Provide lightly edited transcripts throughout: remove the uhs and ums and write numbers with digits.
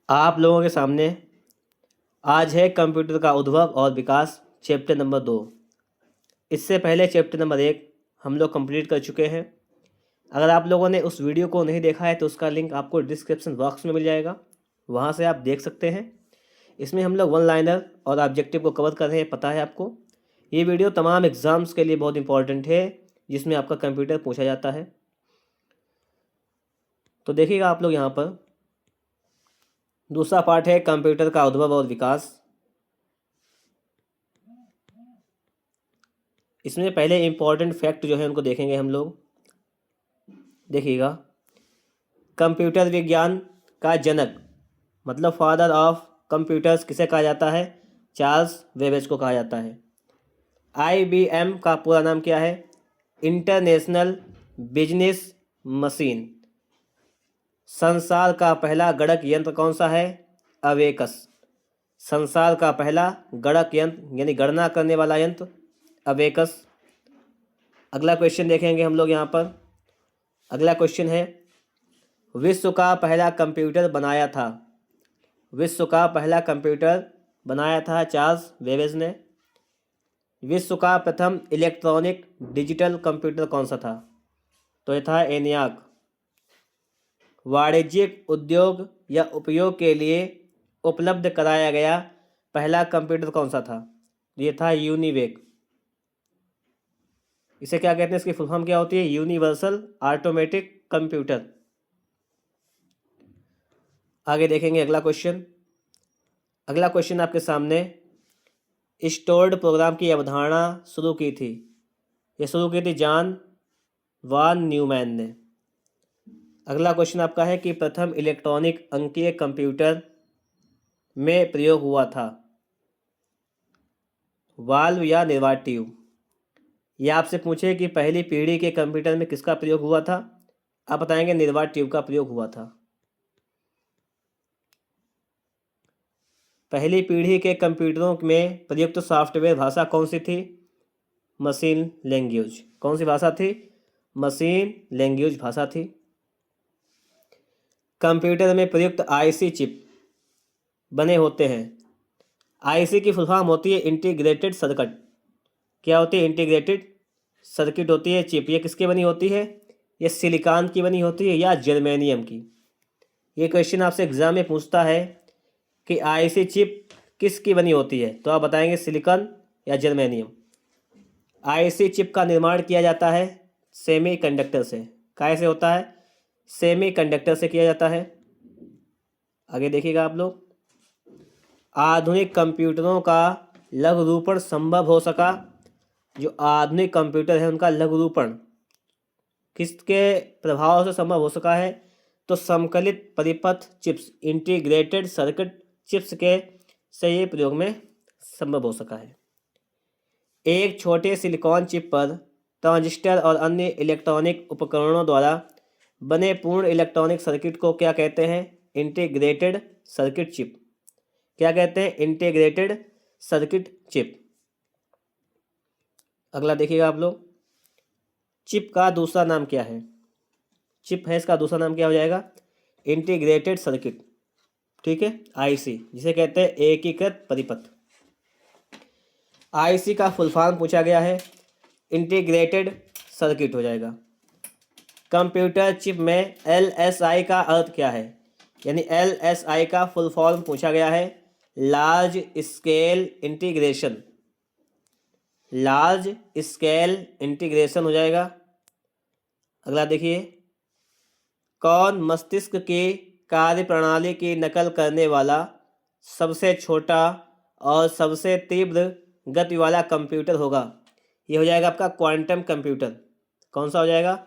आप लोगों के सामने आज है कंप्यूटर का उद्भव और विकास चैप्टर नंबर 2। इससे पहले चैप्टर नंबर 1 हम लोग कंप्लीट कर चुके हैं। अगर आप लोगों ने उस वीडियो को नहीं देखा है तो उसका लिंक आपको डिस्क्रिप्शन बॉक्स में मिल जाएगा, वहाँ से आप देख सकते हैं। इसमें हम लोग वन लाइनर और ऑब्जेक्टिव को कवर कर रहे हैं, पता है आपको। ये वीडियो तमाम एग्ज़ाम्स के लिए बहुत इंपॉर्टेंट है, जिसमें आपका कंप्यूटर पूछा जाता है। तो देखिएगा आप लोग, यहाँ पर दूसरा पार्ट है कंप्यूटर का उद्भव और विकास। इसमें पहले इम्पॉर्टेंट फैक्ट जो है उनको देखेंगे हम लोग। देखिएगा, कंप्यूटर विज्ञान का जनक मतलब फादर ऑफ कंप्यूटर्स किसे कहा जाता है? चार्ल्स बेबेज को कहा जाता है। IBM का पूरा नाम क्या है? International business machine. संसार का पहला गणक यंत्र कौन सा है? अवेकस। संसार का पहला गणक यंत्र यानी गणना करने वाला यंत्र अवेकस। अगला क्वेश्चन देखेंगे हम लोग यहाँ पर। अगला क्वेश्चन है, विश्व का पहला कंप्यूटर बनाया था। विश्व का पहला कंप्यूटर बनाया था चार्ल्स बेबेज ने। विश्व का प्रथम इलेक्ट्रॉनिक डिजिटल कंप्यूटर कौन सा था? तो यह था ENIAC। वाणिज्यिक उद्योग या उपयोग के लिए उपलब्ध कराया गया पहला कंप्यूटर कौन सा था? ये था यूनिवेक। इसे क्या कहते हैं? इसकी फुल फॉर्म क्या होती है? Universal automatic computer. आगे देखेंगे अगला क्वेश्चन। अगला क्वेश्चन आपके सामने, स्टोर्ड प्रोग्राम की अवधारणा शुरू की थी। ये शुरू की थी जॉन वान न्यूमैन ने। अगला क्वेश्चन आपका है कि प्रथम इलेक्ट्रॉनिक अंकीय कंप्यूटर में प्रयोग हुआ था वाल्व या निर्वात ट्यूब। यह आपसे पूछे कि पहली पीढ़ी के कंप्यूटर में किसका प्रयोग हुआ था? आप बताएंगे निर्वात ट्यूब का प्रयोग हुआ था। पहली पीढ़ी के कंप्यूटरों में प्रयुक्त सॉफ्टवेयर भाषा कौन सी थी? Machine language. कौन सी भाषा थी? मशीन लैंग्वेज भाषा थी। कंप्यूटर में प्रयुक्त IC चिप बने होते हैं। IC की फुल फॉर्म होती है इंटीग्रेटेड सर्किट। क्या होती है? इंटीग्रेटेड सर्किट होती है चिप। ये किसकी बनी होती है? ये सिलिकॉन की बनी होती है या जर्मेनियम की? ये क्वेश्चन आपसे एग्जाम में पूछता है कि IC चिप किसकी बनी होती है, तो आप बताएंगे सिलिकॉन या जर्मेनियम। IC चिप का निर्माण किया जाता है सेमीकंडक्टर से। कैसे होता है? सेमीकंडक्टर से किया जाता है। आगे देखिएगा आप लोग, आधुनिक कंप्यूटरों का लघुरूपण संभव हो सका। जो आधुनिक कंप्यूटर है उनका लघुरूपण किसके प्रभाव से संभव हो सका है? तो समकलित परिपथ चिप्स, इंटीग्रेटेड सर्किट चिप्स के से ये प्रयोग में संभव हो सका है। एक छोटे सिलिकॉन चिप पर ट्रांजिस्टर और अन्य इलेक्ट्रॉनिक उपकरणों द्वारा बने पूर्ण इलेक्ट्रॉनिक सर्किट को क्या कहते हैं? Integrated circuit chip. क्या कहते हैं? Integrated circuit chip. अगला देखिएगा आप लोग, चिप का दूसरा नाम क्या है? चिप है, इसका दूसरा नाम क्या हो जाएगा? Integrated circuit. ठीक है, IC जिसे कहते हैं एकीकृत परिपथ। IC का फुल फॉर्म पूछा गया है, इंटीग्रेटेड सर्किट हो जाएगा। कंप्यूटर चिप में LSI का अर्थ क्या है? यानी LSI का फुल फॉर्म पूछा गया है, large scale integration. Large scale integration हो जाएगा। अगला देखिए, कौन मस्तिष्क की कार्यप्रणाली की नकल करने वाला सबसे छोटा और सबसे तीव्र गति वाला कंप्यूटर होगा? ये हो जाएगा आपका क्वांटम कंप्यूटर। कौन सा हो जाएगा?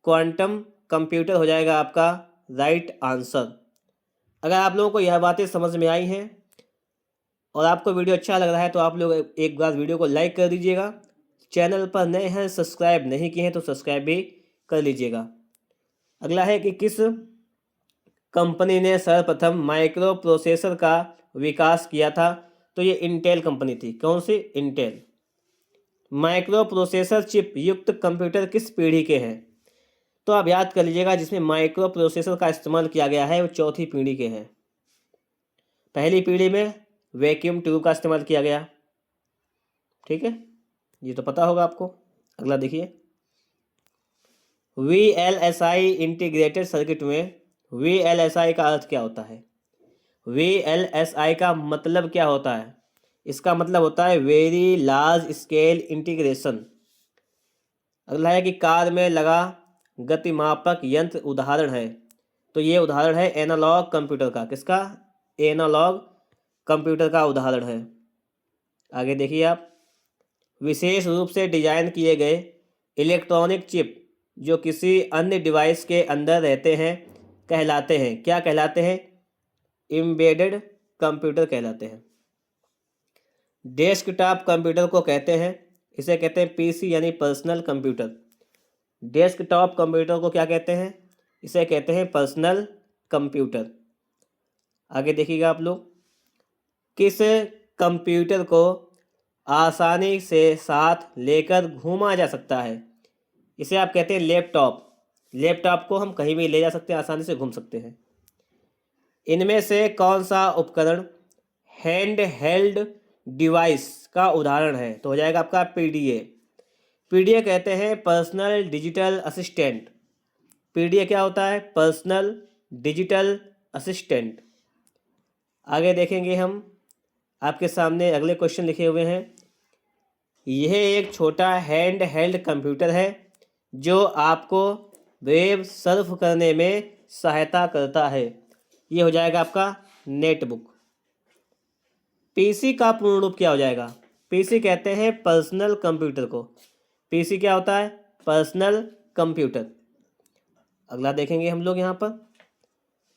क्वांटम कंप्यूटर हो जाएगा आपका राइट आंसर। अगर आप लोगों को यह बातें समझ में आई हैं और आपको वीडियो अच्छा लग रहा है तो आप लोग एक बार वीडियो को लाइक कर दीजिएगा। चैनल पर नए हैं, सब्सक्राइब नहीं किए हैं तो सब्सक्राइब भी कर लीजिएगा। अगला है कि किस कंपनी ने सर्वप्रथम माइक्रो प्रोसेसर का विकास किया था? तो ये इंटेल कंपनी थी। कौन सी? इंटेल। माइक्रो प्रोसेसर चिप युक्त कंप्यूटर किस पीढ़ी के हैं? तो आप याद कर लीजिएगा, जिसमें माइक्रो प्रोसेसर का इस्तेमाल किया गया है वो चौथी पीढ़ी के हैं। पहली पीढ़ी में वैक्यूम ट्यूब का इस्तेमाल किया गया। ठीक है, ये तो पता होगा आपको। अगला देखिए, VLSI इंटीग्रेटेड सर्किट में VLSI का अर्थ क्या होता है? VLSI का मतलब क्या होता है? इसका मतलब होता है वेरी लार्ज स्केल इंटीग्रेशन। अगला है कि कार में लगा गतिमापक यंत्र उदाहरण है, तो ये उदाहरण है एनालॉग कंप्यूटर का। किसका? एनालॉग कंप्यूटर का उदाहरण है। आगे देखिए आप, विशेष रूप से डिजाइन किए गए इलेक्ट्रॉनिक चिप जो किसी अन्य डिवाइस के अंदर रहते हैं कहलाते हैं, क्या कहलाते हैं? एम्बेडेड कंप्यूटर कहलाते हैं। डेस्कटॉप कंप्यूटर को कहते हैं, इसे कहते हैं पीसी यानी पर्सनल कंप्यूटर। डेस्कटॉप कंप्यूटर को क्या कहते हैं? इसे कहते हैं पर्सनल कंप्यूटर। आगे देखिएगा आप लोग, किस कंप्यूटर को आसानी से साथ लेकर घूमा जा सकता है? इसे आप कहते हैं लैपटॉप। लैपटॉप को हम कहीं भी ले जा सकते हैं, आसानी से घूम सकते हैं। इनमें से कौन सा उपकरण हैंड हेल्ड डिवाइस का उदाहरण है? तो हो जाएगा आपका पीडीए। पीडीए कहते हैं पर्सनल डिजिटल असिस्टेंट। पीडीए क्या होता है? Personal digital assistant. आगे देखेंगे हम, आपके सामने अगले क्वेश्चन लिखे हुए हैं। यह एक छोटा हैंड हेल्ड कंप्यूटर है जो आपको वेब सर्फ करने में सहायता करता है। ये हो जाएगा आपका नेटबुक। पीसी का पूर्ण रूप क्या हो जाएगा? पीसी कहते हैं पर्सनल कंप्यूटर को। पीसी क्या होता है? Personal computer. अगला देखेंगे हम लोग यहाँ पर।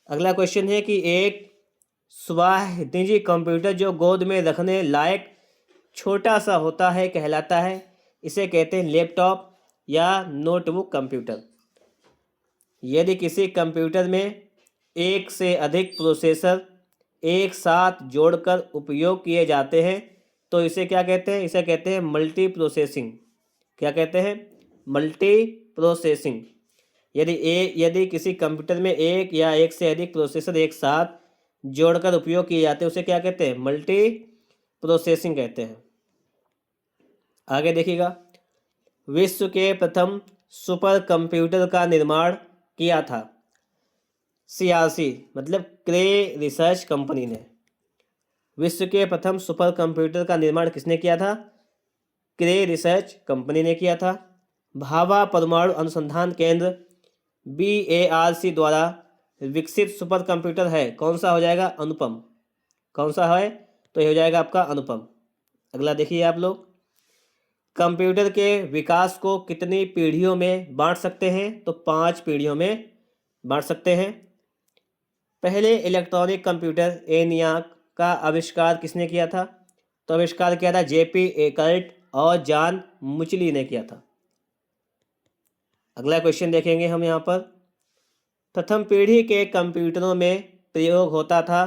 अगला क्वेश्चन है कि एक निजी कंप्यूटर जो गोद में रखने लायक छोटा सा होता है कहलाता है, इसे कहते हैं लैपटॉप या नोटबुक कंप्यूटर। यदि किसी कंप्यूटर में एक से अधिक प्रोसेसर एक साथ जोड़कर उपयोग किए जाते हैं तो इसे क्या कहते हैं? इसे कहते हैं मल्टी प्रोसेसिंग। क्या कहते हैं? Multi processing. यदि किसी कंप्यूटर में एक या एक से अधिक प्रोसेसर एक साथ जोड़कर उपयोग किए जाते हैं उसे क्या कहते हैं? मल्टी प्रोसेसिंग कहते हैं। आगे देखिएगा, विश्व के प्रथम सुपर कंप्यूटर का निर्माण किया था CRC मतलब क्रे रिसर्च कंपनी ने। विश्व के प्रथम सुपर कंप्यूटर का निर्माण किसने किया था? क्रे रिसर्च कंपनी ने किया था। भाभा परमाणु अनुसंधान केंद्र BARC द्वारा विकसित सुपर कंप्यूटर है, कौन सा हो जाएगा? अनुपम। कौन सा है? तो ये हो जाएगा आपका अनुपम। अगला देखिए आप लोग, कंप्यूटर के विकास को कितनी पीढ़ियों में बांट सकते हैं? तो 5 पीढ़ियों में बांट सकते हैं। पहले इलेक्ट्रॉनिक कंप्यूटर ENIAC का आविष्कार किसने किया था? तो आविष्कार किया था JP एकर्ट और जॉन मुचली ने किया था। अगला क्वेश्चन देखेंगे हम यहाँ पर, प्रथम पीढ़ी के कंप्यूटरों में प्रयोग होता था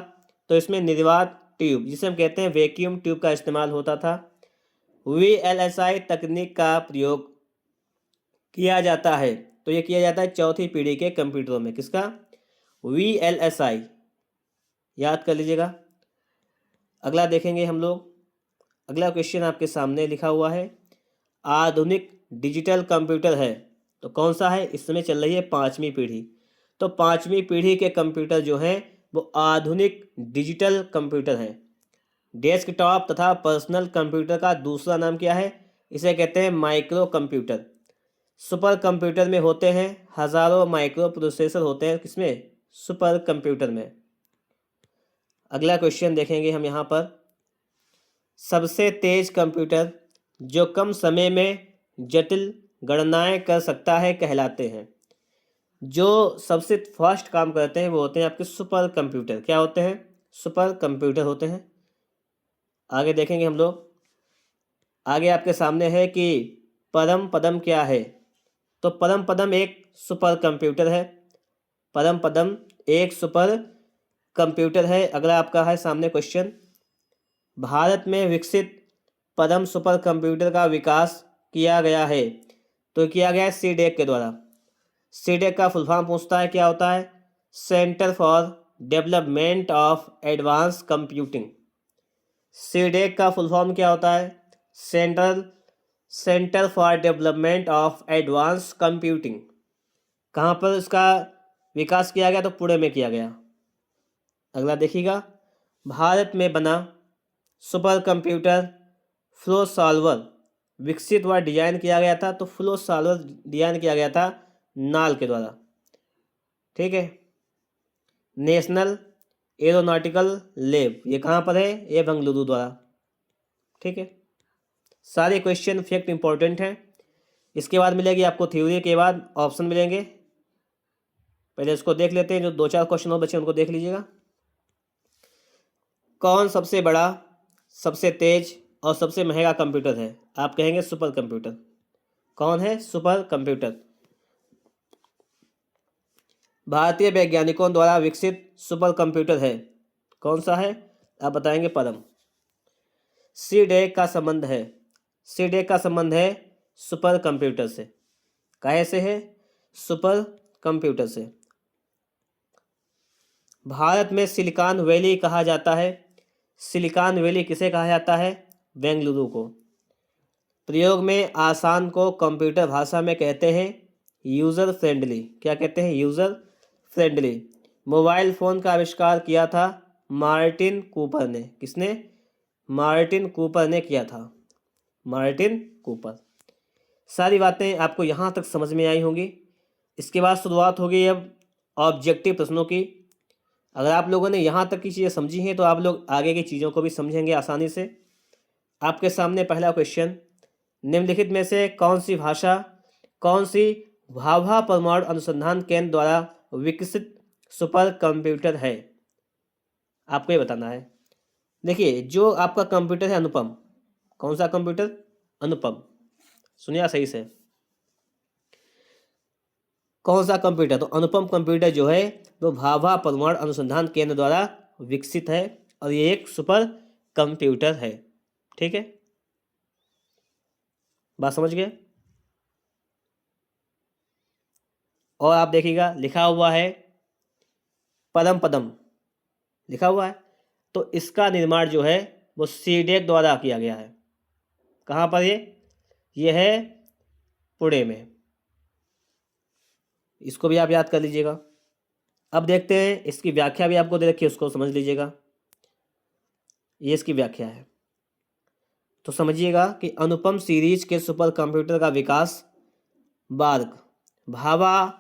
तो इसमें निर्वात ट्यूब जिसे हम कहते हैं वैक्यूम ट्यूब का इस्तेमाल होता था। VLSI तकनीक का प्रयोग किया जाता है, तो ये किया जाता है चौथी पीढ़ी के कंप्यूटरों में। किसका? VLSI, याद कर लीजिएगा। अगला देखेंगे हम लोग, अगला क्वेश्चन आपके सामने लिखा हुआ है, आधुनिक डिजिटल कंप्यूटर है तो कौन सा है? इस समय चल रही है 5वीं पीढ़ी। तो 5वीं पीढ़ी के कंप्यूटर जो हैं वो आधुनिक डिजिटल कंप्यूटर हैं। डेस्कटॉप तथा पर्सनल कंप्यूटर का दूसरा नाम क्या है? इसे कहते हैं माइक्रो कंप्यूटर। सुपर कंप्यूटर में होते हैं हज़ारों माइक्रो प्रोसेसर होते हैं, किसमें? सुपर कंप्यूटर में। अगला क्वेश्चन देखेंगे हम यहाँ पर, सबसे तेज कंप्यूटर जो कम समय में जटिल गणनाएं कर सकता है कहलाते हैं। जो सबसे फास्ट काम करते हैं वो होते हैं आपके सुपर कंप्यूटर। क्या होते हैं? सुपर कंप्यूटर होते हैं। आगे देखेंगे हम लोग, आगे आपके सामने है कि परम पदम क्या है? तो परम पदम एक सुपर कंप्यूटर है। परम पदम एक सुपर कंप्यूटर है। अगला आपका है सामने क्वेश्चन, भारत में विकसित परम सुपर कंप्यूटर का विकास किया गया है तो किया गया है CDEC के द्वारा। CDEC का फुल फॉर्म पूछता है क्या होता है? Centre for development of advance computing. CDAC का फुल फॉर्म क्या होता है? Centre for development of advance computing. कहाँ पर इसका विकास किया गया? तो पुणे में किया गया। अगला देखिएगा, भारत में बना सुपर कंप्यूटर फ्लो सॉल्वर विकसित व डिजाइन किया गया था। तो फ्लो सॉल्वर डिजाइन किया गया था नाल के द्वारा। ठीक है। नेशनल एरोनॉटिकल लैब ये कहाँ पर है? ये बेंगलुरु द्वारा। ठीक है। सारे क्वेश्चन फैक्ट इंपॉर्टेंट हैं। इसके बाद मिलेगी आपको थ्योरी के बाद ऑप्शन मिलेंगे। पहले इसको देख लेते हैं, जो 2-4 क्वेश्चन और बचे उनको देख लीजिएगा। कौन सबसे बड़ा, सबसे तेज और सबसे महंगा कंप्यूटर है? आप कहेंगे सुपर कंप्यूटर। कौन है? Super computer. भारतीय वैज्ञानिकों द्वारा विकसित सुपर कंप्यूटर है, कौन सा है? आप बताएंगे परम। सीडेक का संबंध है, सीडेक का संबंध है सुपर कंप्यूटर से। काहे से है? सुपर कंप्यूटर से। भारत में सिलिकॉन वैली कहा जाता है, सिलिकॉन वैली किसे कहा जाता है? बेंगलुरु को। प्रयोग में आसान को कंप्यूटर भाषा में कहते हैं यूज़र फ्रेंडली। क्या कहते हैं? User friendly. मोबाइल फ़ोन का आविष्कार किया था मार्टिन कूपर ने। किसने? मार्टिन कूपर ने किया था, मार्टिन कूपर। सारी बातें आपको यहाँ तक समझ में आई होंगी। इसके बाद शुरुआत होगी अब ऑब्जेक्टिव प्रश्नों की। अगर आप लोगों ने यहाँ तक की चीज़ें समझी हैं तो आप लोग आगे की चीज़ों को भी समझेंगे आसानी से। आपके सामने पहला क्वेश्चन, निम्नलिखित में से कौन सी भाषा, कौन सी भाभा परमाणु अनुसंधान केंद्र द्वारा विकसित सुपर कंप्यूटर है? आपको ये बताना है। देखिए, जो आपका कंप्यूटर है अनुपम, कौन सा कंप्यूटर? अनुपम। सुनिए सही से, कौन सा कंप्यूटर? तो अनुपम कंप्यूटर जो है वो भाभा परमाणु अनुसंधान केंद्र द्वारा विकसित है और ये एक सुपर कंप्यूटर है। ठीक है, बात समझ गए? और आप देखिएगा लिखा हुआ है परम पदम, लिखा हुआ है। तो इसका निर्माण जो है वो सीडेक द्वारा किया गया है। कहाँ पर ये है पुणे में। इसको भी आप याद कर लीजिएगा। अब देखते हैं, इसकी व्याख्या भी आपको दे रखी है, उसको समझ लीजिएगा। ये इसकी व्याख्या है, तो समझिएगा कि अनुपम सीरीज के सुपर कंप्यूटर का विकास BARC Bhabha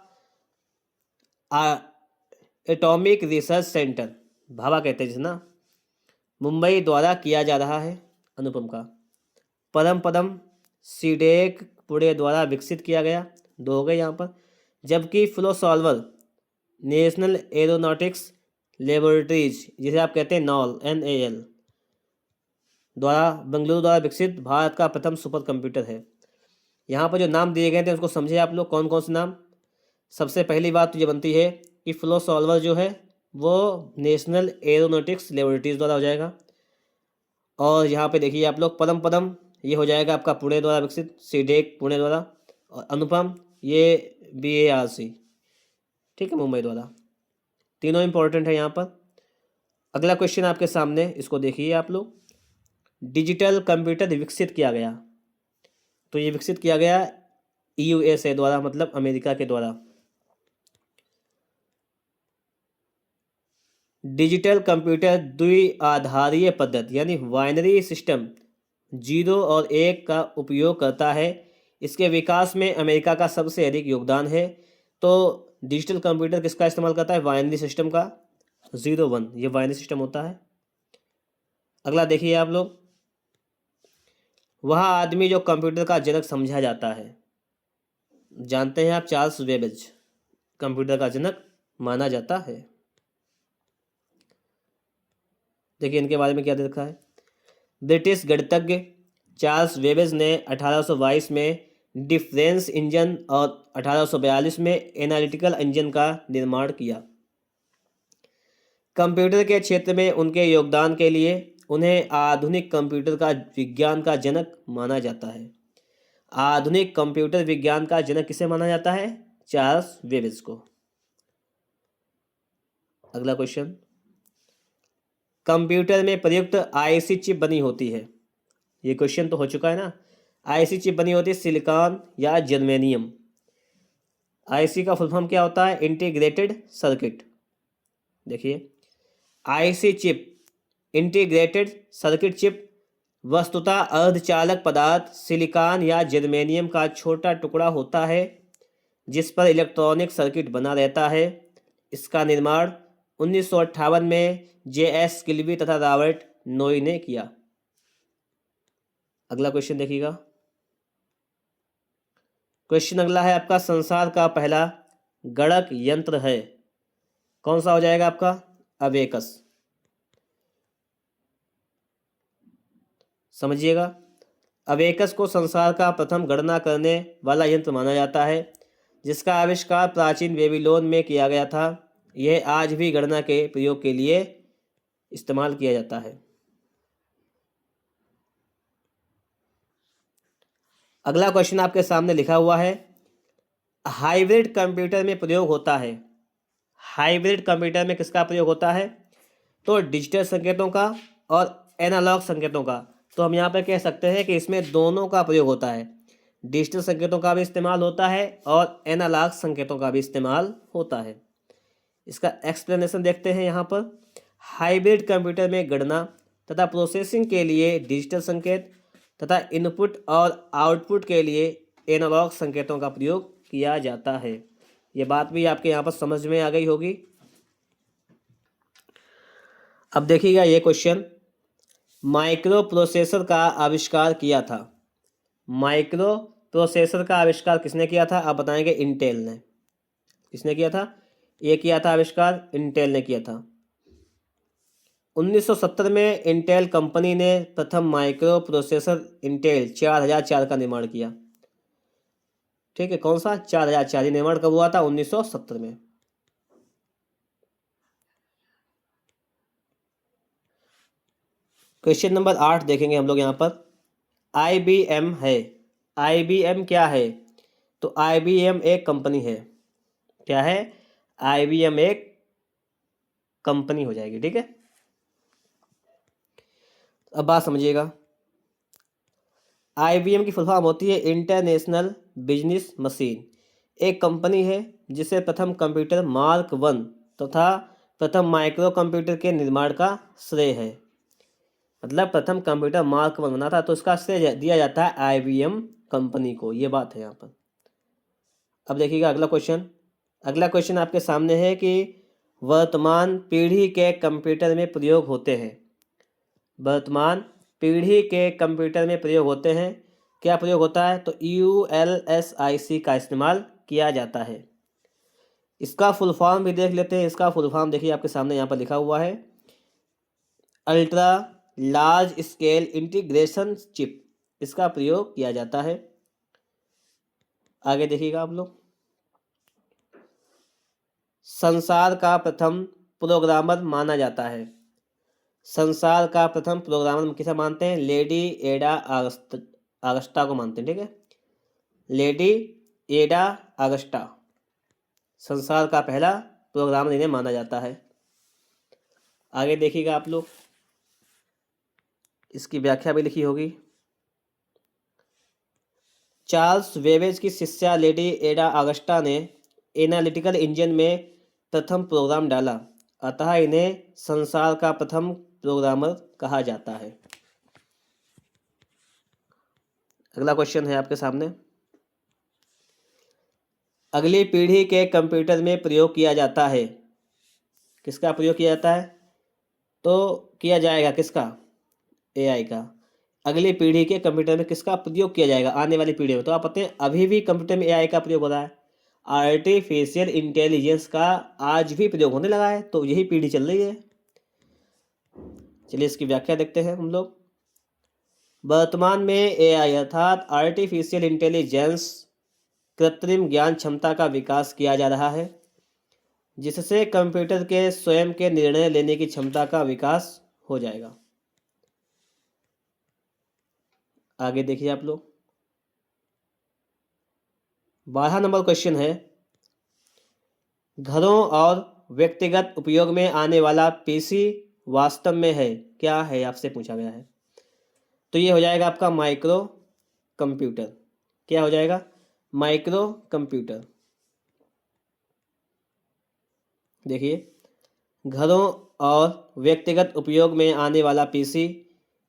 atomic research centre, Bhabha कहते हैं जिसे ना, मुंबई द्वारा किया जा रहा है। अनुपम का परम पदम सीडेक पुणे द्वारा विकसित किया गया। 2 हो गए यहाँ पर। जबकि flow solver national aeronautics laboratories, जिसे आप कहते हैं नॉल NAL द्वारा बेंगलुरु द्वारा विकसित भारत का प्रथम सुपर कंप्यूटर है। यहाँ पर जो नाम दिए गए थे उसको समझे आप लोग, कौन कौन से नाम। सबसे पहली बात तो ये बनती है कि फ्लो सॉल्वर जो है वो नेशनल एरोनॉटिक्स लेबोरेटरीज द्वारा हो जाएगा। और यहाँ पे देखिए आप लोग, परम पदम ये हो जाएगा आपका पुणे द्वारा विकसित, सीडेक पुणे द्वारा, और अनुपम ये BARC, ठीक है, मुंबई द्वारा। तीनों इंपॉर्टेंट है यहाँ पर। अगला क्वेश्चन आपके सामने, इसको देखिए आप लोग। डिजिटल कंप्यूटर विकसित किया गया, तो ये विकसित किया गया USA द्वारा, मतलब अमेरिका के द्वारा। डिजिटल कंप्यूटर द्विआधारीय पद्धति यानी बाइनरी सिस्टम 0 और 1 का उपयोग करता है। इसके विकास में अमेरिका का सबसे अधिक योगदान है। तो डिजिटल कंप्यूटर किसका इस्तेमाल करता है? बाइनरी सिस्टम का, 0-1 ये बाइनरी सिस्टम होता है। अगला देखिए आप लोग, वह आदमी जो कंप्यूटर का जनक समझा जाता है, जानते हैं आप, चार्ल्स बेबेज कंप्यूटर का जनक माना जाता है। देखिए इनके बारे में क्या दे रखा है। ब्रिटिश गणितज्ञ चार्ल्स बेबेज ने 1822 में डिफरेंस इंजन और 1842 में एनालिटिकल इंजन का निर्माण किया। कंप्यूटर के क्षेत्र में उनके योगदान के लिए उन्हें आधुनिक कंप्यूटर का विज्ञान का जनक माना जाता है। आधुनिक कंप्यूटर विज्ञान का जनक किसे माना जाता है? चार्ल्स बेबेज को। अगला क्वेश्चन, कंप्यूटर में प्रयुक्त आईसी चिप बनी होती है, ये क्वेश्चन तो हो चुका है ना। आईसी चिप बनी होती है सिलिकॉन या जर्मेनियम। आईसी का फुल फॉर्म क्या होता है? Integrated circuit. देखिए, IC chip, integrated circuit chip वस्तुतः अर्धचालक पदार्थ सिलिकॉन या जर्मेनियम का छोटा टुकड़ा होता है जिस पर इलेक्ट्रॉनिक सर्किट बना रहता है। इसका निर्माण 1958 में जे.एस. किल्बी तथा रॉबर्ट नोई ने किया। अगला क्वेश्चन देखिएगा। क्वेश्चन अगला है आपका, संसार का पहला गणक यंत्र है, कौन सा हो जाएगा आपका? अबेकस। समझिएगा, अबेकस को संसार का प्रथम गणना करने वाला यंत्र माना जाता है जिसका आविष्कार प्राचीन बेबीलोन में किया गया था। यह आज भी गणना के प्रयोग के लिए इस्तेमाल किया जाता है। अगला क्वेश्चन आपके सामने लिखा हुआ है, हाइब्रिड कंप्यूटर में प्रयोग होता है। हाइब्रिड कंप्यूटर में किसका प्रयोग होता है? तो डिजिटल संकेतों का और एनालॉग संकेतों का। तो हम यहाँ पर कह सकते हैं कि इसमें दोनों का प्रयोग होता है, डिजिटल संकेतों का भी इस्तेमाल होता है और एनालॉग संकेतों का भी इस्तेमाल होता है। इसका एक्सप्लेनेशन देखते हैं यहाँ पर। हाइब्रिड कंप्यूटर में गणना तथा प्रोसेसिंग के लिए डिजिटल संकेत तथा इनपुट और आउटपुट के लिए एनालॉग संकेतों का प्रयोग किया जाता है। ये बात भी आपके यहाँ पर समझ में आ गई होगी। अब देखिएगा ये क्वेश्चन, माइक्रो प्रोसेसर का आविष्कार किया था। माइक्रो प्रोसेसर का आविष्कार किसने किया था? आप बताएंगे इंटेल ने। किसने किया था? ये किया था आविष्कार, इंटेल ने किया था। 1970 में इंटेल कंपनी ने प्रथम माइक्रो प्रोसेसर इंटेल 4004 का निर्माण किया। ठीक है, कौन सा? 4004। निर्माण कब हुआ था? 1970 में। क्वेश्चन नंबर 8 देखेंगे हम लोग यहाँ पर। IBM है। IBM क्या है? तो IBM एक कंपनी है। क्या है? IBM एक कंपनी हो जाएगी। ठीक है, अब बात समझिएगा। IBM की फुल फॉर्म होती है इंटरनेशनल बिजनेस मशीन। एक कंपनी है जिसे प्रथम कंप्यूटर मार्क 1 तथा प्रथम माइक्रो कंप्यूटर के निर्माण का श्रेय है। मतलब प्रथम कंप्यूटर मार्क 1 बना था तो इसका श्रेय दिया जाता है IBM कंपनी को। ये बात है यहाँ पर। अब देखिएगा अगला क्वेश्चन। अगला क्वेश्चन आपके सामने है कि वर्तमान पीढ़ी के कंप्यूटर में प्रयोग होते हैं। वर्तमान पीढ़ी के कंप्यूटर में प्रयोग होते हैं। क्या प्रयोग होता है? तो ULSIC का इस्तेमाल किया जाता है। इसका फुल फॉर्म भी देख लेते हैं। इसका फुल फॉर्म देखिए आपके सामने यहाँ पर लिखा हुआ है, ultra large scale integration chip. इसका प्रयोग किया जाता है। आगे देखिएगा आप लोग। संसार का प्रथम प्रोग्रामर माना जाता है। संसार का प्रथम प्रोग्रामर किसे मानते हैं? लेडी एडा अगस्टा को मानते हैं। ठीक है, लेडी एडा अगस्टा संसार का पहला प्रोग्रामर इन्हें माना जाता है। आगे देखिएगा आप लोग, इसकी व्याख्या भी लिखी होगी। चार्ल्स वेबेज की शिष्या लेडी एडा अगस्टा ने एनालिटिकल इंजन में प्रथम प्रोग्राम डाला, अतः इन्हें संसार का प्रथम प्रोग्रामर कहा जाता है। अगला क्वेश्चन है आपके सामने, अगली पीढ़ी के कंप्यूटर में प्रयोग किया जाता है। किसका प्रयोग किया जाता है? तो किया जाएगा किसका? AI का। अगली पीढ़ी के कंप्यूटर में किसका प्रयोग किया जाएगा? आने वाली पीढ़ी में। तो आप पता हैं अभी भी कंप्यूटर में AI का प्रयोग हो रहा है। आर्टिफिशियल इंटेलिजेंस का आज भी प्रयोग होने लगा है। तो यही पीढ़ी चल रही है। चलिए इसकी व्याख्या देखते हैं हम लोग। वर्तमान में AI अर्थात आर्टिफिशियल इंटेलिजेंस कृत्रिम ज्ञान क्षमता का विकास किया जा रहा है जिससे कंप्यूटर के स्वयं के निर्णय लेने की क्षमता का विकास हो जाएगा। आगे देखिए आप लोग, 12 नंबर क्वेश्चन है, घरों और व्यक्तिगत उपयोग में आने वाला पीसी वास्तव में है, क्या है, आपसे पूछा गया है। तो ये हो जाएगा आपका माइक्रो कंप्यूटर। क्या हो जाएगा? Micro computer. देखिए, घरों और व्यक्तिगत उपयोग में आने वाला पीसी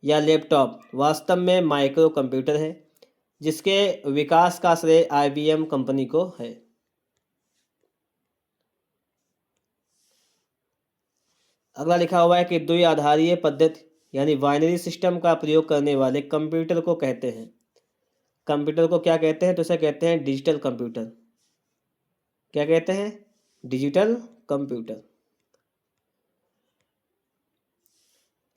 या लैपटॉप वास्तव में माइक्रो कंप्यूटर है, जिसके विकास का श्रेय IBM कंपनी को है। अगला लिखा हुआ है कि द्विआधारीय पद्धति यानी बाइनरी सिस्टम का प्रयोग करने वाले कंप्यूटर को कहते हैं। कंप्यूटर को क्या कहते हैं? तो इसे कहते हैं डिजिटल कंप्यूटर। क्या कहते हैं? Digital computer.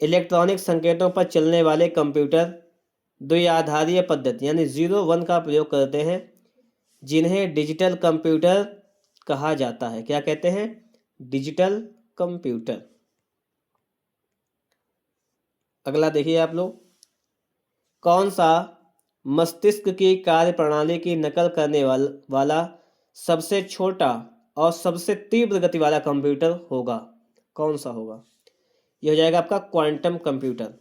इलेक्ट्रॉनिक संकेतों पर चलने वाले कंप्यूटर द्विआधारीय पद्धति यानी 0-1 का प्रयोग करते हैं, जिन्हें डिजिटल कंप्यूटर कहा जाता है। क्या कहते हैं? Digital computer. अगला देखिए आप लोग, कौन सा मस्तिष्क की कार्यप्रणाली की नकल करने वाला सबसे छोटा और सबसे तीव्र गति वाला कंप्यूटर होगा? कौन सा होगा? यह हो जाएगा आपका क्वांटम कंप्यूटर,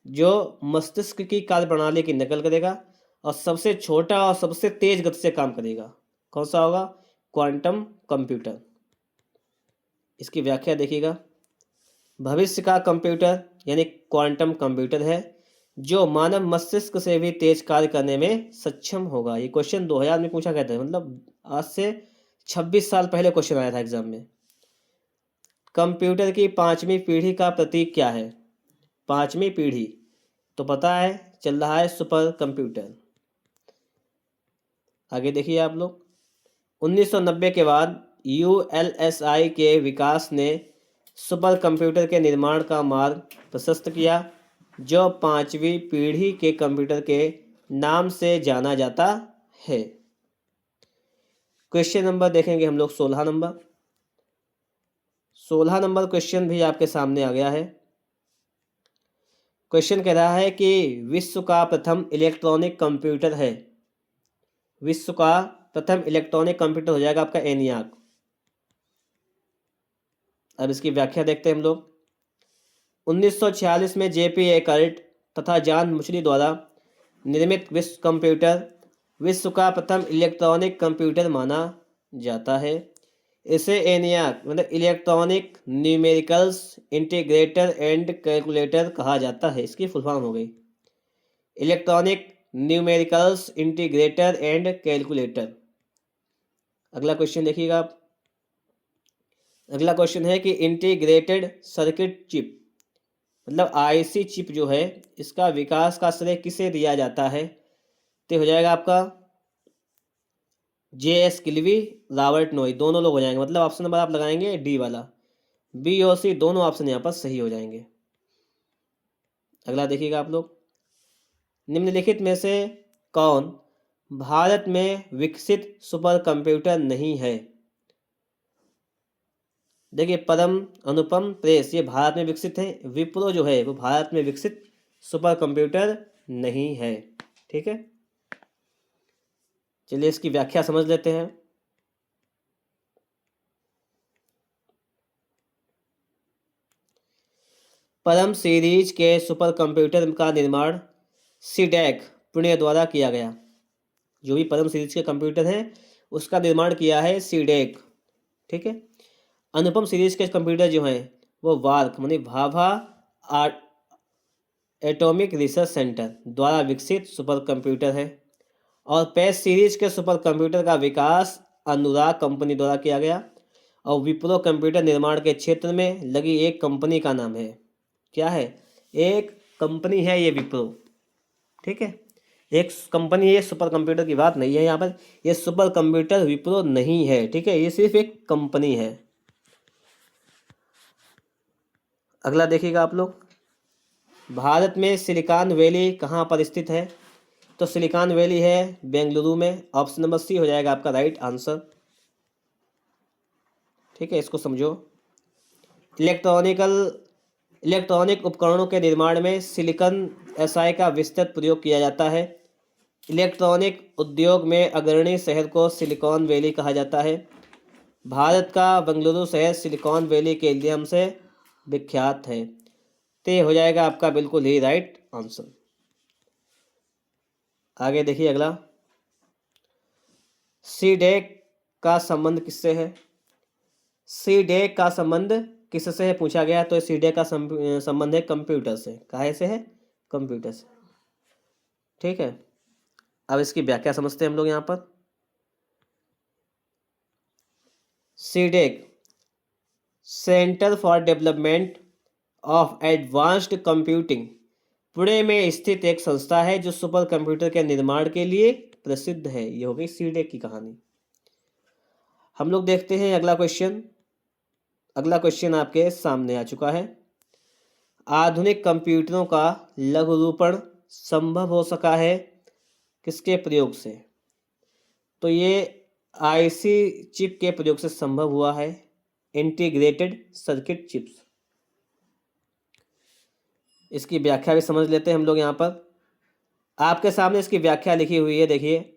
जो मस्तिष्क की कार्यप्रणाली की नकल करेगा और सबसे छोटा और सबसे तेज गति से काम करेगा। कौन सा होगा? Quantum computer. इसकी व्याख्या देखिएगा, भविष्य का कंप्यूटर यानी क्वांटम कंप्यूटर है जो मानव मस्तिष्क से भी तेज कार्य करने में सक्षम होगा। ये क्वेश्चन 2000 में पूछा गया था, मतलब आज से 26 साल पहले क्वेश्चन आया था एग्जाम में। कंप्यूटर की 5वीं पीढ़ी का प्रतीक क्या है? 5वीं पीढ़ी तो पता है, चल रहा है सुपर कंप्यूटर। आगे देखिए आप लोग, 1990 के बाद ULSI के विकास ने सुपर कंप्यूटर के निर्माण का मार्ग प्रशस्त किया, जो 5वीं पीढ़ी के कंप्यूटर के नाम से जाना जाता है। क्वेश्चन नंबर देखेंगे हम लोग 16 नंबर। 16 नंबर क्वेश्चन भी आपके सामने आ गया है। क्वेश्चन कह रहा है कि विश्व का प्रथम इलेक्ट्रॉनिक कंप्यूटर है। विश्व का प्रथम इलेक्ट्रॉनिक कंप्यूटर हो जाएगा आपका ENIAC। अब इसकी व्याख्या देखते हैं हम लोग। 1946 में JP एकर्ट तथा जॉन मुशरी द्वारा निर्मित विश्व कंप्यूटर विश्व का प्रथम इलेक्ट्रॉनिक कंप्यूटर माना जाता है। इसे ENIAC मतलब electronic numericals integrator and calculator कहा जाता है। इसकी फुल फॉर्म हो गई electronic numericals integrator and calculator. अगला क्वेश्चन देखिएगा आप। अगला क्वेश्चन है कि इंटीग्रेटेड सर्किट चिप मतलब IC चिप जो है, इसका विकास का श्रेय किसे दिया जाता है? तो हो जाएगा आपका JS किल्वी, रॉबर्ट नोई, दोनों लोग हो जाएंगे। मतलब ऑप्शन नंबर आप लगाएंगे D वाला, B और C दोनों ऑप्शन यहाँ पर सही हो जाएंगे। अगला देखिएगा आप लोग, निम्नलिखित में से कौन भारत में विकसित सुपर कंप्यूटर नहीं है? देखिए, परम अनुपम प्रेस ये भारत में विकसित है, विप्रो जो है वो भारत में विकसित सुपर कंप्यूटर नहीं है। ठीक है, चलिए इसकी व्याख्या समझ लेते हैं। परम सीरीज के सुपर कंप्यूटर का निर्माण सीडैक पुणे द्वारा किया गया। जो भी परम सीरीज के कंप्यूटर हैं उसका निर्माण किया है सीडैक। ठीक है, अनुपम सीरीज के कंप्यूटर जो हैं वो वार्क मानी भाभा एटॉमिक रिसर्च सेंटर द्वारा विकसित सुपर कंप्यूटर है। और पेस सीरीज के सुपर कंप्यूटर का विकास अनुराग कंपनी द्वारा किया गया। और विप्रो कंप्यूटर निर्माण के क्षेत्र में लगी एक कंपनी का नाम है। क्या है? एक कंपनी है ये विप्रो। ठीक है, एक कंपनी है, सुपर कंप्यूटर की बात नहीं है यहाँ पर। ये सुपर कंप्यूटर विप्रो नहीं है। ठीक है, ये सिर्फ एक कंपनी है। अगला देखिएगा आप लोग, भारत में सिलिकॉन वैली कहाँ पर स्थित है? तो सिलिकॉन वैली है बेंगलुरु में। ऑप्शन नंबर C हो जाएगा आपका राइट आंसर। ठीक है, इसको समझो। इलेक्ट्रॉनिक उपकरणों के निर्माण में सिलिकॉन SI का विस्तृत प्रयोग किया जाता है। इलेक्ट्रॉनिक उद्योग में अग्रणी शहर को सिलिकॉन वैली कहा जाता है। भारत का बेंगलुरु शहर सिलिकॉन वैली के एलियम से विख्यात है। तो ये हो जाएगा आपका बिल्कुल ही राइट आंसर। आगे देखिए अगला, सी डेक का संबंध किससे है? सी डेक का संबंध किससे है पूछा गया, तो सी डेक का संबंध है कंप्यूटर से। काहे से है? कंप्यूटर से। ठीक है, अब इसकी व्याख्या समझते हैं हम लोग यहाँ पर। C DAC centre for development of advanced computing Pune में स्थित एक संस्था है जो सुपर कंप्यूटर के निर्माण के लिए प्रसिद्ध है। ये हो गई सी डेक की कहानी। हम लोग देखते हैं अगला क्वेश्चन। अगला क्वेश्चन आपके सामने आ चुका है। आधुनिक कंप्यूटरों का लघुरूपण संभव हो सका है किसके प्रयोग से? तो ये आईसी चिप के प्रयोग से संभव हुआ है, इंटीग्रेटेड सर्किट चिप्स। इसकी व्याख्या भी समझ लेते हैं हम लोग यहाँ पर। आपके सामने इसकी व्याख्या लिखी हुई है, देखिए।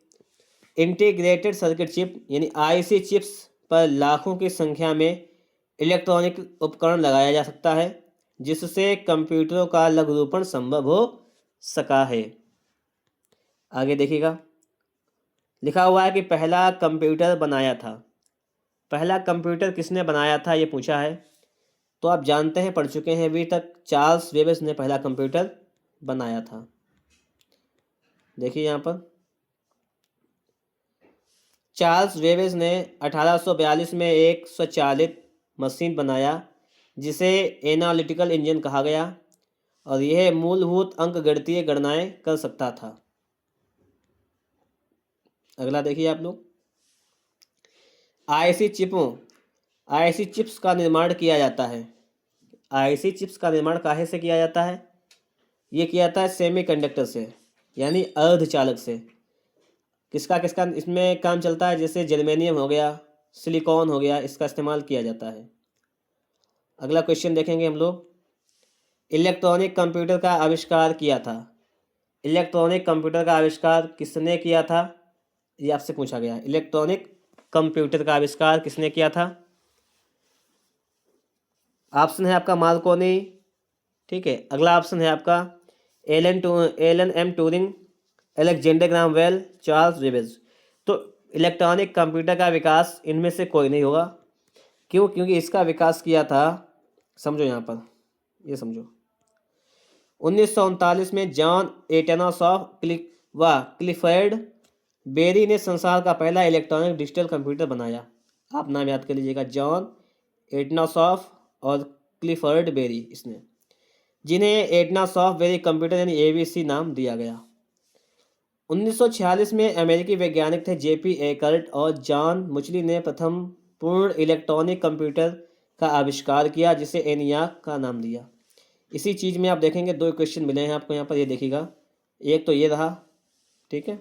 इंटीग्रेटेड सर्किट चिप यानी आईसी चिप्स पर लाखों की संख्या में इलेक्ट्रॉनिक उपकरण लगाया जा सकता है जिससे कंप्यूटरों का लघुरूपण संभव हो सका है। आगे देखिएगा, लिखा हुआ है कि पहला कंप्यूटर बनाया था। पहला कंप्यूटर किसने बनाया था ये पूछा है। तो आप जानते हैं, पढ़ चुके हैं अभी तक, चार्ल्स बेबेज ने पहला कंप्यूटर बनाया था। देखिए यहाँ पर, चार्ल्स बेबेज ने 1842 में एक स्वचालित मशीन बनाया जिसे एनालिटिकल इंजन कहा गया और यह मूलभूत अंकगणितीय गणनाएं कर सकता था। अगला देखिए आप लोग, आईसी चिप्स का निर्माण किया जाता है। आईसी चिप्स का निर्माण काहे से किया जाता है? ये किया जाता है सेमीकंडक्टर से, यानी अर्धचालक से। किसका किसका इसमें काम चलता है? जैसे जर्मेनियम हो गया, सिलिकॉन हो गया, इसका इस्तेमाल किया जाता है। अगला क्वेश्चन देखेंगे हम लोग, इलेक्ट्रॉनिक कंप्यूटर का आविष्कार किया था। इलेक्ट्रॉनिक कंप्यूटर का आविष्कार किसने किया था ये आपसे पूछा गया है। इलेक्ट्रॉनिक कंप्यूटर का आविष्कार किसने किया था? ऑप्शन है आपका मार्कोनी, ठीक है। अगला ऑप्शन है आपका Alan M Turing, Alexander Graham Bell, Charles Babbage. तो इलेक्ट्रॉनिक कंप्यूटर का विकास इनमें से कोई नहीं होगा। क्यों? क्योंकि इसका विकास किया था, समझो यहाँ पर, ये समझो, 1939 में जॉन एटनॉसॉफ व क्लिफर्ड बेरी ने संसार का पहला इलेक्ट्रॉनिक डिजिटल कंप्यूटर बनाया। आप नाम याद कर लीजिएगा, जॉन एटनॉसॉफ और क्लिफर्ड बेरी, इसने, जिन्हें एटनॉसॉफ बेरी कंप्यूटर यानी एबीसी नाम दिया गया। 1946 में अमेरिकी वैज्ञानिक थे जेपी एकर्ट और जॉन मुचली ने प्रथम पूर्ण इलेक्ट्रॉनिक कंप्यूटर का आविष्कार किया जिसे एनियाक का नाम दिया। इसी चीज़ में आप देखेंगे दो क्वेश्चन मिले हैं आपको यहाँ पर, ये देखिएगा। एक तो ये रहा, ठीक है,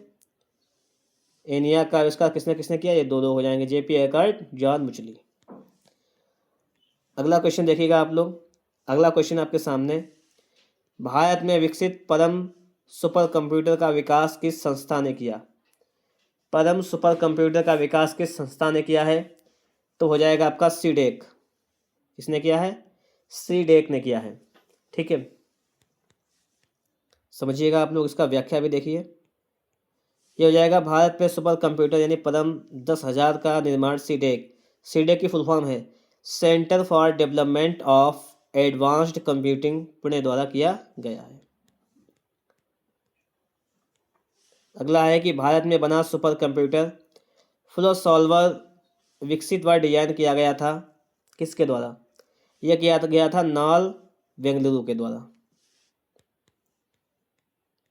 एनियाक का आविष्कार किसने किसने किया, ये दो दो हो जाएंगे, जेपी एकर्ट, जॉन मुचली। अगला क्वेश्चन देखिएगा आप लोग। अगला क्वेश्चन आपके सामने, भारत में विकसित परम सुपर कंप्यूटर का विकास किस संस्था ने किया? परम सुपर कंप्यूटर का विकास किस संस्था ने किया है? तो हो जाएगा आपका सीडेक। किसने किया है? सीडेक ने किया है, ठीक है। समझिएगा आप लोग, इसका व्याख्या भी देखिए। ये हो जाएगा, भारत में सुपर कंप्यूटर यानी परम 10,000 का निर्माण सीडेक, सीडेक की फुल फॉर्म है centre for development of advanced computing, Pune द्वारा किया गया है। अगला है कि भारत में बना सुपर कंप्यूटर फ्लो सॉल्वर विकसित व डिजाइन किया गया था किसके द्वारा? यह किया गया था नॉल बेंगलुरु के द्वारा।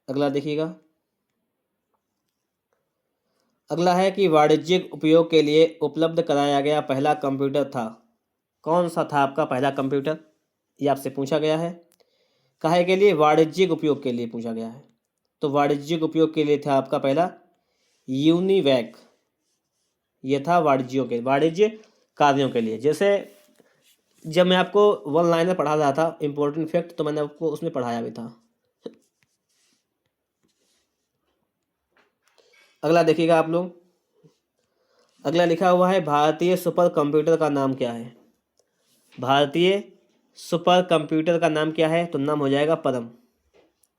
अगला देखिएगा, अगला है कि वाणिज्यिक उपयोग के लिए उपलब्ध कराया गया पहला कंप्यूटर था। कौन सा था आपका पहला कंप्यूटर? ये आपसे पूछा गया है। काहे के लिए? वाणिज्यिक उपयोग के लिए पूछा गया है। तो वाणिज्यिक उपयोग के लिए था आपका पहला यूनिवैक। ये था वाणिज्य कार्यों के लिए। जैसे जब मैं आपको वन लाइनर पढ़ा रहा था इंपॉर्टेंट फैक्ट, तो मैंने आपको उसमें पढ़ाया भी था। अगला देखिएगा आप लोग, अगला लिखा हुआ है भारतीय सुपर कंप्यूटर का नाम क्या है। भारतीय सुपर कंप्यूटर का नाम क्या है, तो नाम हो जाएगा परम।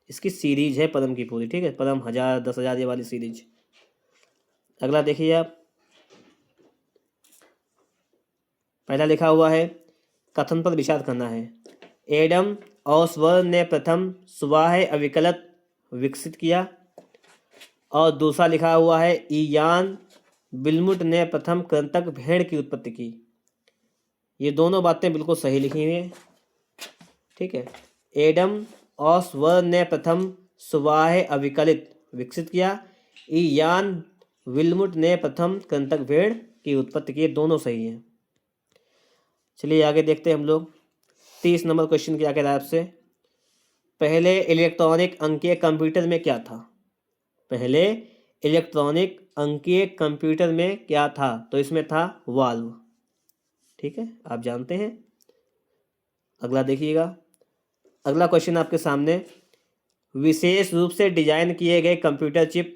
इसकी सीरीज है परम की पूरी, ठीक है, परम 1000 10,000 ये वाली सीरीज। अगला देखिए आप, पहला लिखा हुआ है कथन पर विचार करना है। एडम ऑसबर्न ने प्रथम सुवाह अविकलत विकसित किया। और दूसरा लिखा हुआ है इयान बिलमुट ने प्रथम कृंतक भेड़ की उत्पत्ति की। ये दोनों बातें बिल्कुल सही लिखी हुई हैं, ठीक है। एडम ऑसबर्न ने प्रथम सुवाह अविकलित विकसित किया। इयान विल्मुट ने प्रथम कृंतक भेड़ की उत्पत्ति की, दोनों सही हैं। चलिए आगे देखते हैं हम लोग। 30 नंबर क्वेश्चन क्या कह रहा है आपसे। पहले इलेक्ट्रॉनिक अंकीय कंप्यूटर में क्या था। पहले इलेक्ट्रॉनिक अंकीय कंप्यूटर में क्या था, तो इसमें था वाल्व, ठीक है, आप जानते हैं। अगला देखिएगा, अगला क्वेश्चन आपके सामने। विशेष रूप से डिजाइन किए गए कंप्यूटर चिप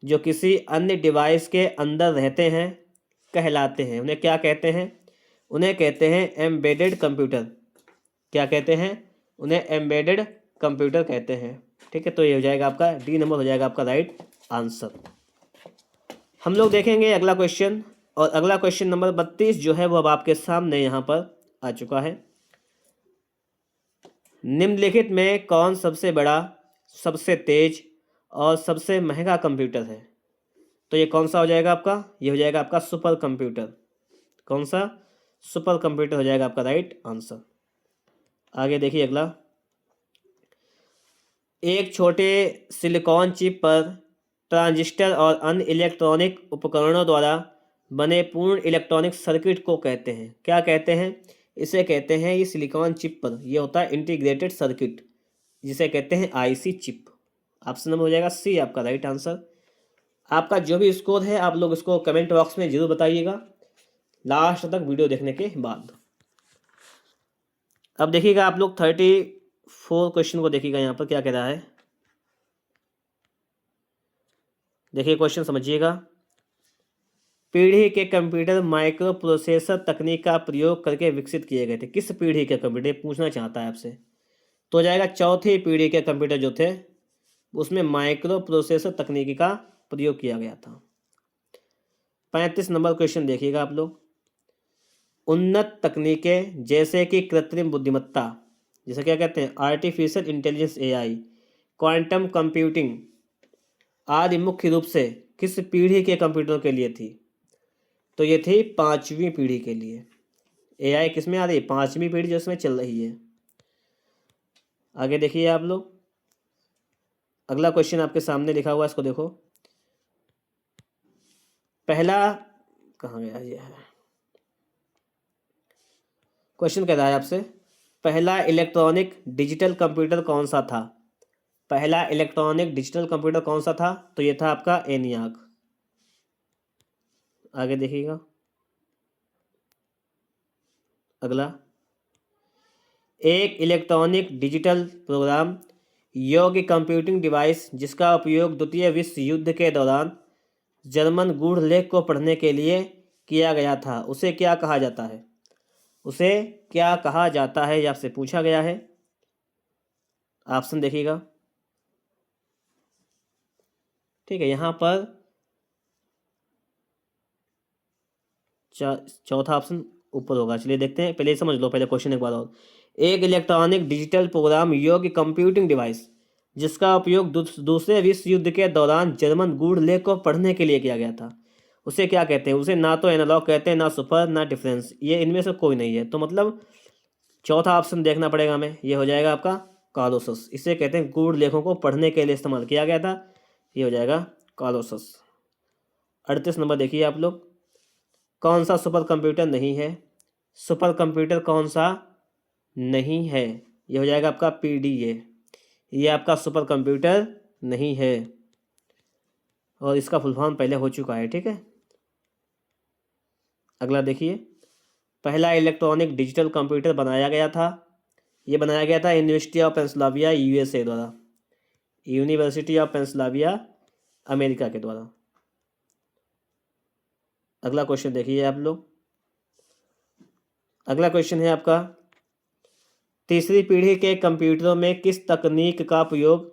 जो किसी अन्य डिवाइस के अंदर रहते हैं कहलाते हैं, उन्हें क्या कहते हैं। उन्हें कहते हैं एम्बेडेड कंप्यूटर। क्या कहते हैं, उन्हें एम्बेडेड कंप्यूटर कहते हैं, ठीक है। तो ये हो जाएगा आपका डी नंबर हो जाएगा आपका राइट आंसर। हम लोग देखेंगे अगला क्वेश्चन, और अगला क्वेश्चन नंबर 32 जो है वो अब आपके सामने यहाँ पर आ चुका है। निम्नलिखित में कौन सबसे बड़ा, सबसे तेज और सबसे महंगा कंप्यूटर है। तो ये कौन सा हो जाएगा आपका, ये हो जाएगा आपका सुपर कंप्यूटर। कौन सा, सुपर कंप्यूटर हो जाएगा आपका राइट आंसर। आगे देखिए अगला। एक छोटे सिलिकॉन चिप पर ट्रांजिस्टर और अन्य इलेक्ट्रॉनिक उपकरणों द्वारा बने पूर्ण इलेक्ट्रॉनिक सर्किट को कहते हैं, क्या कहते हैं। इसे कहते हैं, ये सिलिकॉन चिप पर ये होता है इंटीग्रेटेड सर्किट, जिसे कहते हैं आईसी चिप। ऑप्शन नंबर हो जाएगा सी आपका राइट आंसर। आपका जो भी स्कोर है आप लोग इसको कमेंट बॉक्स में जरूर बताइएगा लास्ट तक वीडियो देखने के बाद। अब देखिएगा आप लोग 34 क्वेश्चन को देखिएगा, यहाँ पर क्या कह रहा है। देखिए क्वेश्चन समझिएगा। पीढ़ी के कंप्यूटर माइक्रो प्रोसेसर तकनीक का प्रयोग करके विकसित किए गए थे। किस पीढ़ी के कंप्यूटर पूछना चाहता है आपसे, तो हो जाएगा चौथी पीढ़ी के कंप्यूटर जो थे उसमें माइक्रो प्रोसेसर तकनीकी का प्रयोग किया गया था। 35 नंबर क्वेश्चन देखिएगा आप लोग। उन्नत तकनीकें जैसे कि कृत्रिम बुद्धिमत्ता, जिसे क्या कहते हैं artificial intelligence AI, quantum computing आदि मुख्य रूप से किस पीढ़ी के कंप्यूटरों के लिए थी, तो ये थी 5वीं पीढ़ी के लिए। एआई किस में आ रही है, 5वीं पीढ़ी जो इसमें चल रही है। आगे देखिए आप लोग, अगला क्वेश्चन आपके सामने लिखा हुआ है, इसको देखो। पहला कहाँ गया ये है क्वेश्चन, कह रहा है आपसे पहला इलेक्ट्रॉनिक डिजिटल कंप्यूटर कौन सा था। पहला इलेक्ट्रॉनिक डिजिटल कंप्यूटर कौन सा था, तो ये था आपका एनियाक। आगे देखिएगा अगला। एक इलेक्ट्रॉनिक डिजिटल प्रोग्राम योग्य कंप्यूटिंग डिवाइस जिसका उपयोग द्वितीय विश्व युद्ध के दौरान जर्मन गूढ़ लेख को पढ़ने के लिए किया गया था, उसे क्या कहा जाता है। उसे क्या कहा जाता है, ये आपसे पूछा गया है। ऑप्शन देखिएगा, ठीक है। यहाँ पर चौथा ऑप्शन ऊपर होगा। चलिए देखते हैं, पहले समझ लो पहले क्वेश्चन एक बार और। एक इलेक्ट्रॉनिक डिजिटल प्रोग्राम योग्य कंप्यूटिंग डिवाइस जिसका उपयोग दूसरे विश्व युद्ध के दौरान जर्मन गूढ़ लेख को पढ़ने के लिए किया गया था, उसे क्या कहते हैं। उसे ना तो एनालॉग कहते हैं, ना सुपर, ना डिफरेंस, ये इनमें से कोई नहीं है। तो मतलब चौथा ऑप्शन देखना पड़ेगा हमें, ये हो जाएगा आपका कॉलोसस। इसे कहते हैं गूढ़ लेखों को पढ़ने के लिए इस्तेमाल किया गया था, ये हो जाएगा कॉलोसस। 38 नंबर देखिए आप लोग। कौन सा सुपर कंप्यूटर नहीं है, सुपर कंप्यूटर कौन सा नहीं है, ये हो जाएगा आपका पीडीए। ये आपका सुपर कंप्यूटर नहीं है, और इसका फुल फॉर्म पहले हो चुका है, ठीक है। अगला देखिए। पहला इलेक्ट्रॉनिक डिजिटल कंप्यूटर बनाया गया था, ये बनाया गया था यूनिवर्सिटी ऑफ पेंसिल्वेनिया यूएसए द्वारा, यूनिवर्सिटी ऑफ पेंसिल्वेनिया अमेरिका के द्वारा। अगला क्वेश्चन देखिए आप लोग। अगला क्वेश्चन है आपका, तीसरी पीढ़ी के कंप्यूटरों में किस तकनीक का उपयोग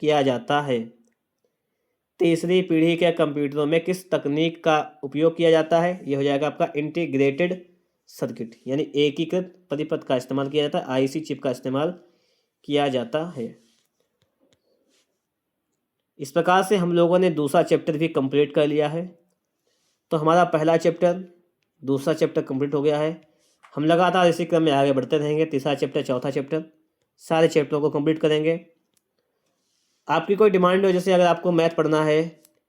किया जाता है? तीसरी पीढ़ी के कंप्यूटरों में किस तकनीक का उपयोग किया जाता है? ये हो जाएगा आपका इंटीग्रेटेड सर्किट, यानी एकीकृत परिपथ का इस्तेमाल किया जाता है, आईसी चिप का इस्तेमाल किया जाता है। इस प्रकार से हम लोगों ने दूसरा चैप्टर भी कंप्लीट कर लिया है। तो हमारा पहला चैप्टर, दूसरा चैप्टर कंप्लीट हो गया है। हम लगातार इसी क्रम में आगे बढ़ते रहेंगे। तीसरा चैप्टर, चौथा चैप्टर, सारे चैप्टरों को कंप्लीट करेंगे। आपकी कोई डिमांड हो, जैसे अगर आपको मैथ पढ़ना है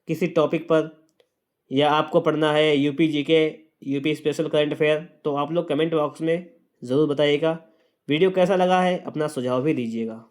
किसी टॉपिक पर, या आपको पढ़ना है UP GK, UP special current affair, तो आप लोग कमेंट बॉक्स में ज़रूर बताइएगा। वीडियो कैसा लगा है अपना सुझाव भी दीजिएगा।